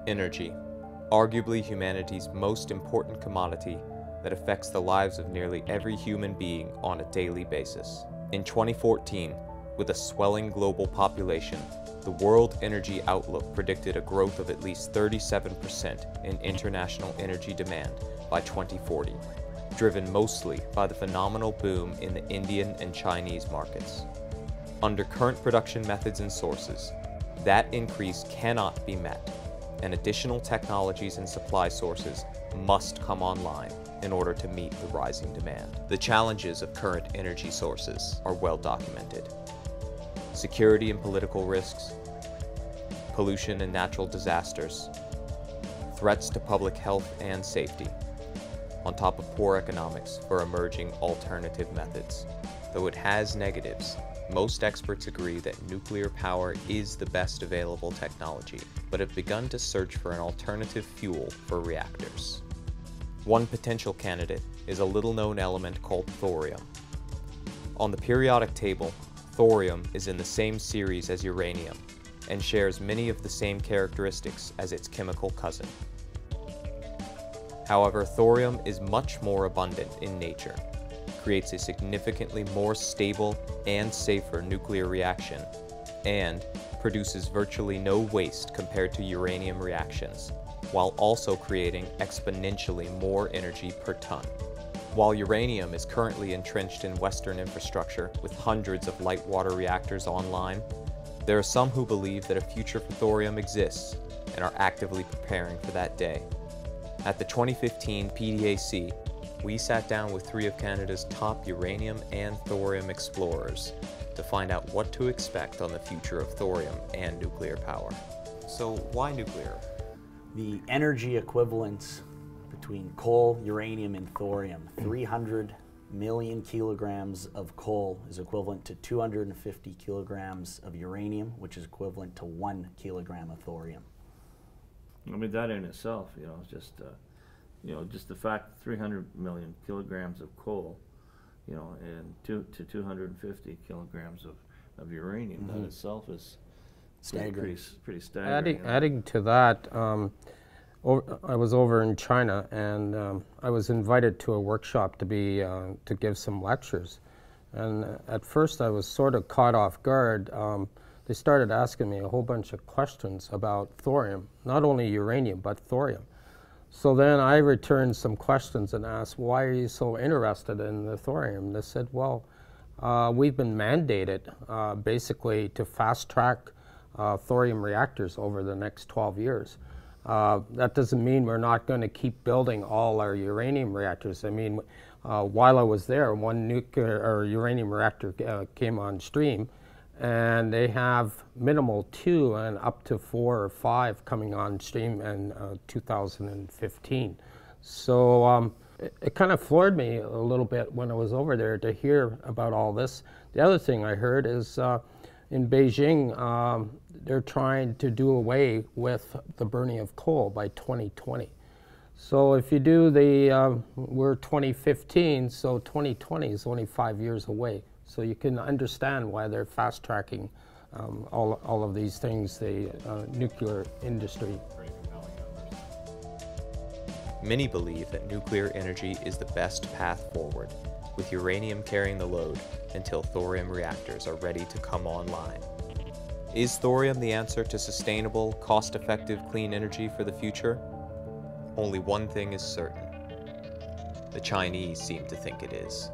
Energy, arguably humanity's most important commodity that affects the lives of nearly every human being on a daily basis. In 2014, with a swelling global population, the World Energy Outlook predicted a growth of at least 37% in international energy demand by 2040, driven mostly by the phenomenal boom in the Indian and Chinese markets. Under current production methods and sources, that increase cannot be met, and additional technologies and supply sources must come online in order to meet the rising demand. The challenges of current energy sources are well documented. Security and political risks, pollution and natural disasters, threats to public health and safety, on top of poor economics for emerging alternative methods. Though it has negatives, most experts agree that nuclear power is the best available technology, but have begun to search for an alternative fuel for reactors. One potential candidate is a little-known element called thorium. On the periodic table, thorium is in the same series as uranium and shares many of the same characteristics as its chemical cousin. However, thorium is much more abundant in nature, creates a significantly more stable and safer nuclear reaction, and produces virtually no waste compared to uranium reactions, while also creating exponentially more energy per ton. While uranium is currently entrenched in Western infrastructure with hundreds of light water reactors online, there are some who believe that a future for thorium exists and are actively preparing for that day. At the 2015 PDAC, we sat down with 3 of Canada's top uranium and thorium explorers to find out what to expect on the future of thorium and nuclear power. So why nuclear? The energy equivalence between coal, uranium, and thorium, 300 million kilograms of coal is equivalent to 250 kilograms of uranium, which is equivalent to 1 kilogram of thorium. I mean, that in itself, just the fact 300 million kilograms of coal, and 250 kilograms of uranium, that itself is staggering. Pretty staggering. Adding to that, I was over in China, and I was invited to a workshop to give some lectures. And at first I was sort of caught off guard. They started asking me a whole bunch of questions about thorium, not only uranium, but thorium. So then I returned some questions and asked, why are you so interested in the thorium? They said, well, we've been mandated basically to fast track thorium reactors over the next 12 years. That doesn't mean we're not going to keep building all our uranium reactors. I mean, while I was there, one nuclear or uranium reactor came on stream, and they have minimal 2 and up to 4 or 5 coming on stream in 2015. So it kind of floored me a little bit when I was over there to hear about all this. The other thing I heard is in Beijing, they're trying to do away with the burning of coal by 2020. So if you do we're 2015, so 2020 is only 5 years away. So you can understand why they're fast tracking all of these things, the nuclear industry. Many believe that nuclear energy is the best path forward, with uranium carrying the load until thorium reactors are ready to come online. Is thorium the answer to sustainable, cost-effective clean energy for the future? Only one thing is certain. The Chinese seem to think it is.